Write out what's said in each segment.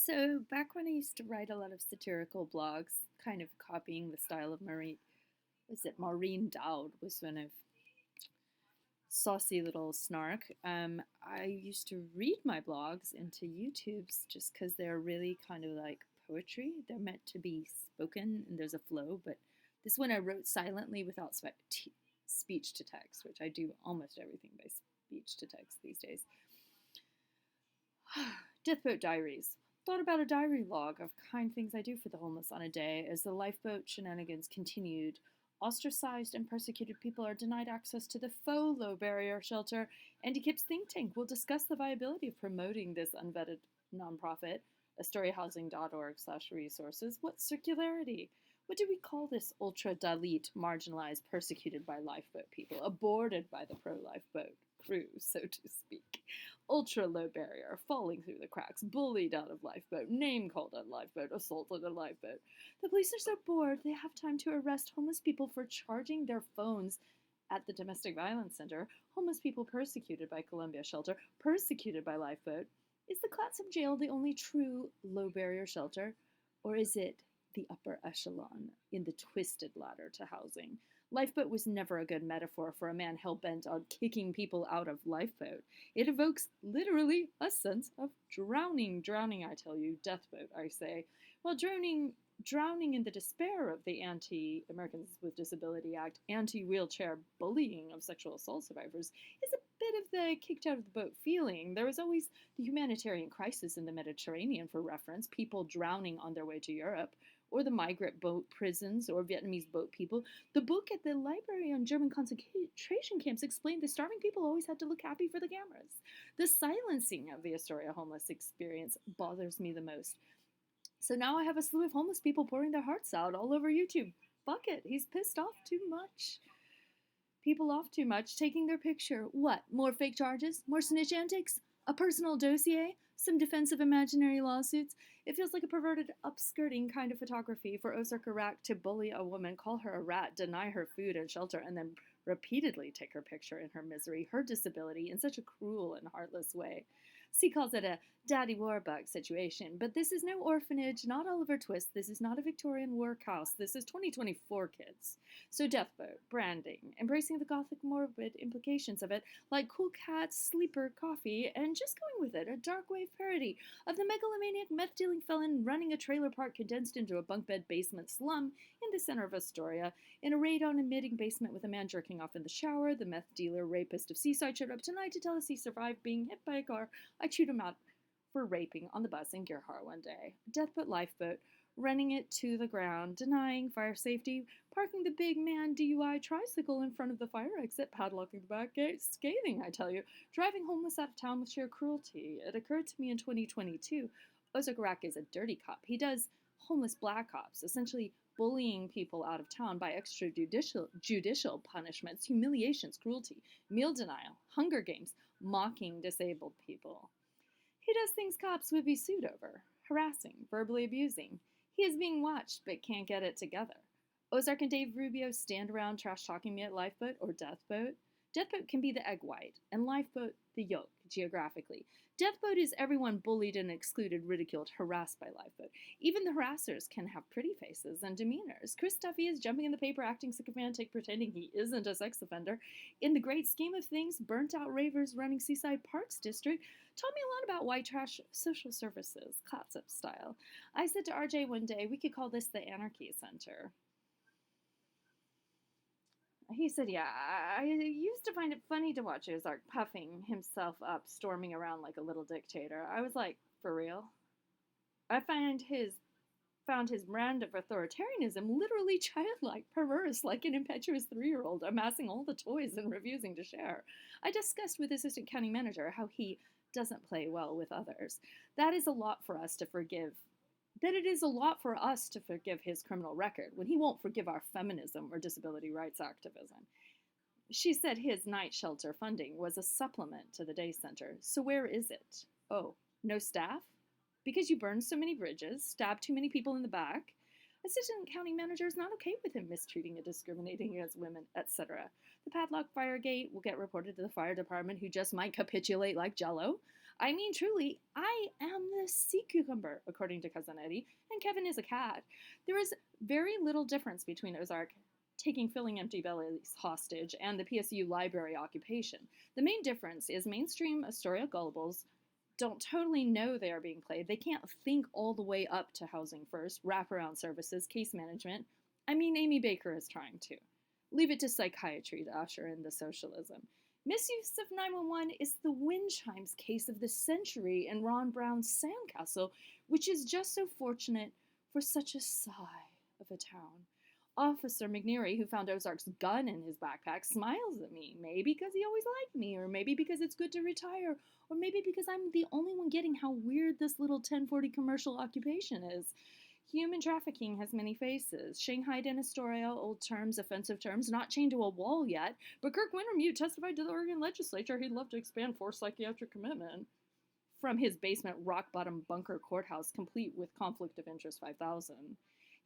So back when I used to write a lot of satirical blogs, kind of copying the style of Maureen Dowd was one of saucy little snark. I used to read my blogs into YouTube's just because they're really kind of like poetry. They're meant to be spoken and there's a flow, but this one I wrote silently without speech to text, which I do almost everything by speech to text these days. Deathboat Diaries. Thought about a diary log of kind things I do for the homeless on a day as the lifeboat shenanigans continued. Ostracized and persecuted people are denied access to the faux low barrier shelter. Andy Kip's think tank will discuss the viability of promoting this unvetted nonprofit. AstoriaHousing.org/resources. What circularity? What do we call this ultra Dalit, marginalized, persecuted by lifeboat people, aborted by the pro lifeboat crew, so to speak? Ultra low barrier, falling through the cracks, bullied out of lifeboat, name called on lifeboat, assaulted a lifeboat. The police are so bored they have time to arrest homeless people for charging their phones at the domestic violence center. Homeless people persecuted by Columbia Shelter, persecuted by lifeboat. Is the Clatsop jail the only true low barrier shelter, or is it the upper echelon in the twisted ladder to housing? Lifeboat was never a good metaphor for a man hell-bent on kicking people out of lifeboat. It evokes literally a sense of drowning. Drowning, I tell you, deathboat, I say. Well, drowning in the despair of the Anti-Americans with Disability Act, anti-wheelchair bullying of sexual assault survivors is a bit of the kicked out of the boat feeling. There was always the humanitarian crisis in the Mediterranean for reference, people drowning on their way to Europe, or the migrant boat prisons or Vietnamese boat people. The book at the library on German concentration camps explained the starving people always had to look happy for the cameras. The silencing of the Astoria homeless experience bothers me the most. So now I have a slew of homeless people pouring their hearts out all over YouTube. Fuck it, he's pissed off too much. People off too much, taking their picture. What? More fake charges? More snitch antics? A personal dossier? Some defensive imaginary lawsuits? It feels like a perverted upskirting kind of photography for Ozark Iraq to bully a woman, call her a rat, deny her food and shelter, and then repeatedly take her picture in her misery, her disability, in such a cruel and heartless way. C calls it a daddy warbuck situation, but this is no orphanage, not Oliver Twist, this is not a Victorian workhouse, this is 2024, kids. So deathboat, branding, embracing the gothic morbid implications of it, like Cool Cat's Sleeper Coffee, and just going with it, a dark wave parody of the megalomaniac meth-dealing felon running a trailer park condensed into a bunk bed basement slum in the center of Astoria. In a radon-emitting basement with a man jerking off in the shower, the meth dealer rapist of Seaside showed up tonight to tell us he survived being hit by a car. I chewed him out for raping on the bus in Gearhart one day. Deathboat lifeboat, running it to the ground, denying fire safety, parking the big man DUI tricycle in front of the fire exit, padlocking the back gate, scathing, I tell you, driving homeless out of town with sheer cruelty. It occurred to me in 2022. Ozark is a dirty cop. He does homeless black cops, essentially bullying people out of town by extrajudicial punishments, humiliations, cruelty, meal denial, Hunger Games, mocking disabled people. He does things cops would be sued over, harassing, verbally abusing. He is being watched but can't get it together. Ozark and Dave Rubio stand around trash talking me at Lifeboat or Deathboat. Deathboat can be the egg white, and Lifeboat the yolk, geographically. Deathboat is everyone bullied and excluded, ridiculed, harassed by Lifeboat. Even the harassers can have pretty faces and demeanors. Chris Duffy is jumping in the paper, acting sycophantic, pretending he isn't a sex offender. In the great scheme of things, burnt out ravers running Seaside Parks District taught me a lot about white trash social services, Clatsop style. I said to RJ one day, we could call this the Anarchy Center. He said, yeah, I used to find it funny to watch Ozark puffing himself up, storming around like a little dictator. I was like, for real? I found his brand of authoritarianism literally childlike, perverse, like an impetuous 3-year-old amassing all the toys and refusing to share. I discussed with assistant county manager how he doesn't play well with others. That is a lot for us to forgive. That it is a lot for us to forgive his criminal record when he won't forgive our feminism or disability rights activism. She said his night shelter funding was a supplement to the day center. So where is it? Oh, no staff? Because you burned so many bridges, stabbed too many people in the back? Assistant county manager is not okay with him mistreating and discriminating against women, etc. The padlock fire gate will get reported to the fire department, who just might capitulate like Jello. I mean, truly, I am the sea cucumber, according to Cousin Eddie, and Kevin is a cat. There is very little difference between Ozark taking filling empty bellies hostage and the PSU library occupation. The main difference is mainstream Astoria gullibles don't totally know they are being played. They can't think all the way up to housing first, wraparound services, case management. I mean, Amy Baker is trying to. Leave it to psychiatry to usher in the socialism. Misuse of 911 is the wind chimes case of the century in Ron Brown's Sandcastle, which is just so fortunate for such a sigh of a town. Officer McNeary, who found Ozark's gun in his backpack, smiles at me. Maybe because he always liked me, or maybe because it's good to retire, or maybe because I'm the only one getting how weird this little 1040 commercial occupation is. Human trafficking has many faces. Shanghaied in Astoria, old terms, offensive terms, not chained to a wall yet, but Kirk Wintermute testified to the Oregon legislature he'd love to expand forced psychiatric commitment from his basement rock-bottom bunker courthouse, complete with conflict of interest 5000.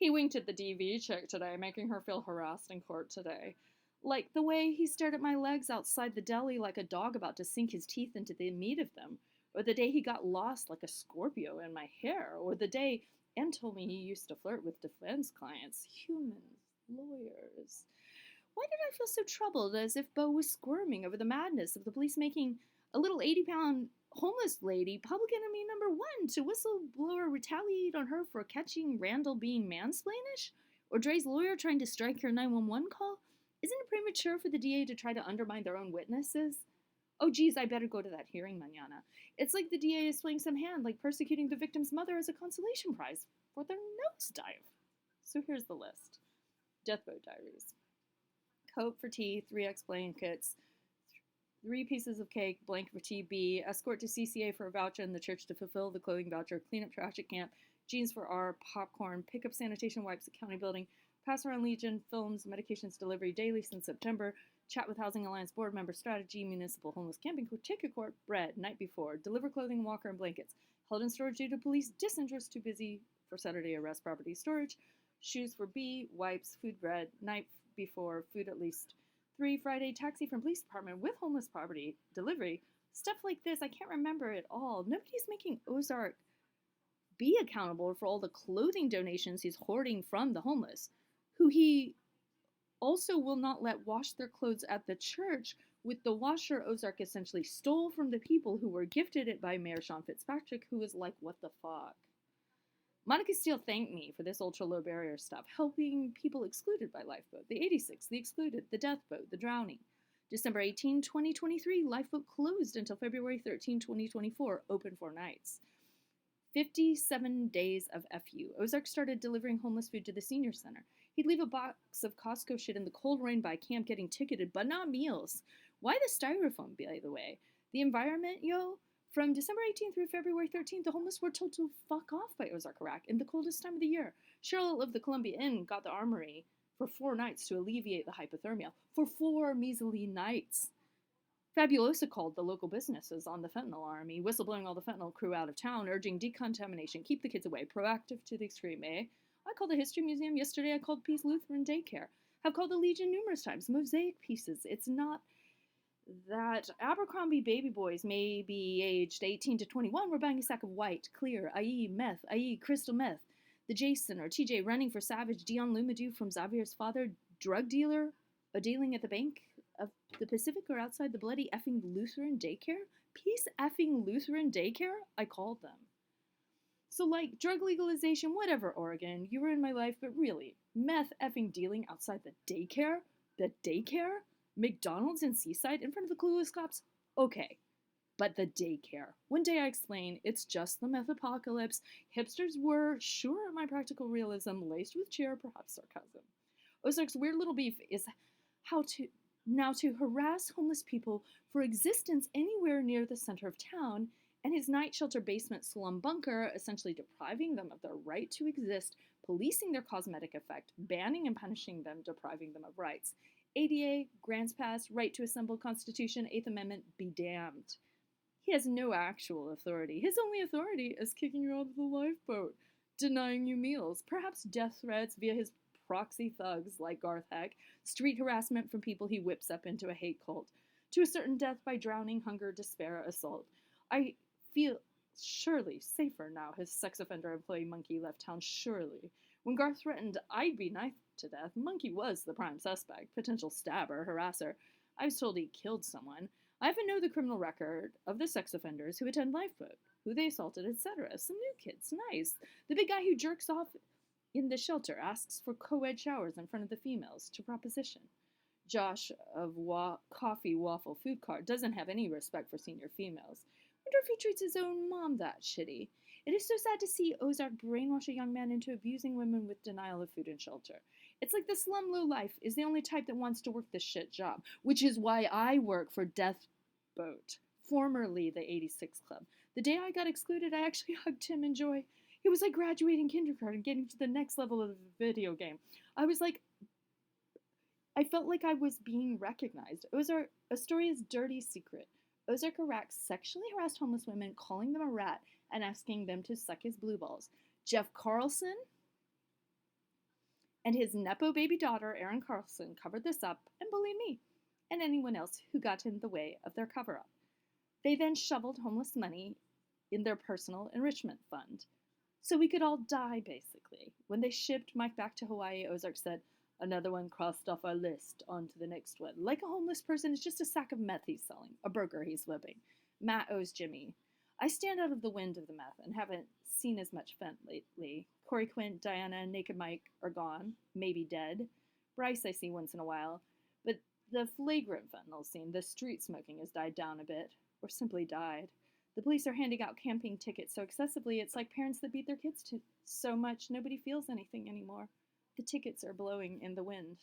He winked at the DV chick today, making her feel harassed in court today. Like the way he stared at my legs outside the deli like a dog about to sink his teeth into the meat of them, or the day he got lost like a Scorpio in my hair, or the day Em told me he used to flirt with defense clients, humans, lawyers. Why did I feel so troubled, as if Bo was squirming over the madness of the police making a little 80-pound homeless lady public enemy number one to whistleblower retaliate on her for catching Randall being mansplainish? Or Dre's lawyer trying to strike her 911 call? Isn't it premature for the DA to try to undermine their own witnesses? Oh, geez, I better go to that hearing mañana. It's like the DA is playing some hand, like persecuting the victim's mother as a consolation prize for their nosedive. So here's the list. Deathboat Diaries. Coat for tea, 3X blankets, 3 pieces of cake, blanket for TB, escort to CCA for a voucher in the church to fulfill the clothing voucher, clean up trash at camp, jeans for R, popcorn, pick up sanitation wipes at county building, pass around Legion, films, medications delivery daily since September, chat with Housing Alliance board member strategy, municipal homeless camping ticket court, bread, night before, deliver clothing, walker, and blankets, held in storage due to police disinterest, too busy for Saturday arrest property storage, shoes for B, wipes, food, bread, night before, food at least 3, Friday, taxi from police department with homeless property delivery, stuff like this. I can't remember it all. Nobody's making Ozark be accountable for all the clothing donations he's hoarding from the homeless, who he also will not let wash their clothes at the church, with the washer Ozark essentially stole from the people who were gifted it by Mayor Sean Fitzpatrick, who was like, what the fuck? Monica Steele thanked me for this ultra-low barrier stuff, helping people excluded by Lifeboat. The 86, the excluded, the death boat, the drowning. December 18, 2023, Lifeboat closed until February 13, 2024, open 4 nights. 57 days of FU. Ozark started delivering homeless food to the senior center. He'd leave a box of Costco shit in the cold rain by camp getting ticketed, but not meals. Why the styrofoam, by the way? The environment, yo? From December 18th through February 13th, the homeless were told to fuck off by Ozark, Iraq in the coldest time of the year. Charlotte of the Columbia Inn got the Armory for 4 nights to alleviate the hypothermia. For 4 measly nights. Fabulosa called the local businesses on the fentanyl army, whistleblowing all the fentanyl crew out of town, urging decontamination, keep the kids away, proactive to the extreme, eh? I called the History Museum yesterday, I called Peace Lutheran Daycare. I've called the Legion numerous times, mosaic pieces. It's not that Abercrombie baby boys may be aged 18 to 21 were buying a sack of white, clear, i.e. meth, i.e. crystal meth. The Jason or TJ running for savage Dion Lumadou from Xavier's father, drug dealer, a dealing at the Bank of the Pacific or outside the bloody effing Lutheran daycare? Peace effing Lutheran daycare? I called them. So like, drug legalization, whatever, Oregon, you were in my life, but really, meth effing dealing outside the daycare? The daycare? McDonald's in Seaside in front of the clueless cops? Okay. But the daycare. One day I explain, it's just the meth apocalypse. Hipsters were, sure, my practical realism, laced with cheer, perhaps sarcasm. Ozark's weird little beef is how to harass homeless people for existence anywhere near the center of town, and his night shelter basement slum bunker, essentially depriving them of their right to exist, policing their cosmetic effect, banning and punishing them, depriving them of rights. ADA, grants passed, right to assemble Constitution, 8th Amendment, be damned. He has no actual authority. His only authority is kicking you out of the lifeboat, denying you meals, perhaps death threats via his proxy thugs like Garth Heck, street harassment from people he whips up into a hate cult, to a certain death by drowning, hunger, despair, assault. I feel surely safer now his sex offender employee Monkey left town, surely. When Garth threatened I'd be knifed to death, Monkey was the prime suspect, potential stabber, harasser. I was told he killed someone. I even know the criminal record of the sex offenders who attend Lifeboat, who they assaulted, etc. Some new kids, nice. The big guy who jerks off in the shelter asks for co-ed showers in front of the females to proposition. Josh of Coffee Waffle Food Cart doesn't have any respect for senior females. Wonder if he treats his own mom that shitty. It is so sad to see Ozark brainwash a young man into abusing women with denial of food and shelter. It's like the slum lowlife is the only type that wants to work this shit job, which is why I work for Deathboat, formerly the 86 Club. The day I got excluded, I actually hugged Tim in joy. It was like graduating kindergarten, getting to the next level of the video game. I felt like I was being recognized. Ozark, Astoria's dirty secret. Ozark Iraq sexually harassed homeless women, calling them a rat and asking them to suck his blue balls. Jeff Carlson and his Nepo baby daughter, Erin Carlson, covered this up and bullied me and anyone else who got in the way of their cover up. They then shoveled homeless money in their personal enrichment fund. So we could all die, basically. When they shipped Mike back to Hawaii, Ozark said, another one crossed off our list, on to the next one. Like a homeless person, it's just a sack of meth he's selling, a burger he's flipping. Matt owes Jimmy. I stand out of the wind of the meth and haven't seen as much Fent lately. Corey Quint, Diana, and Naked Mike are gone, maybe dead. Bryce I see once in a while. But the flagrant fentanyl scene, the street smoking, has died down a bit, or simply died. The police are handing out camping tickets so excessively it's like parents that beat their kids to so much nobody feels anything anymore. The tickets are blowing in the wind.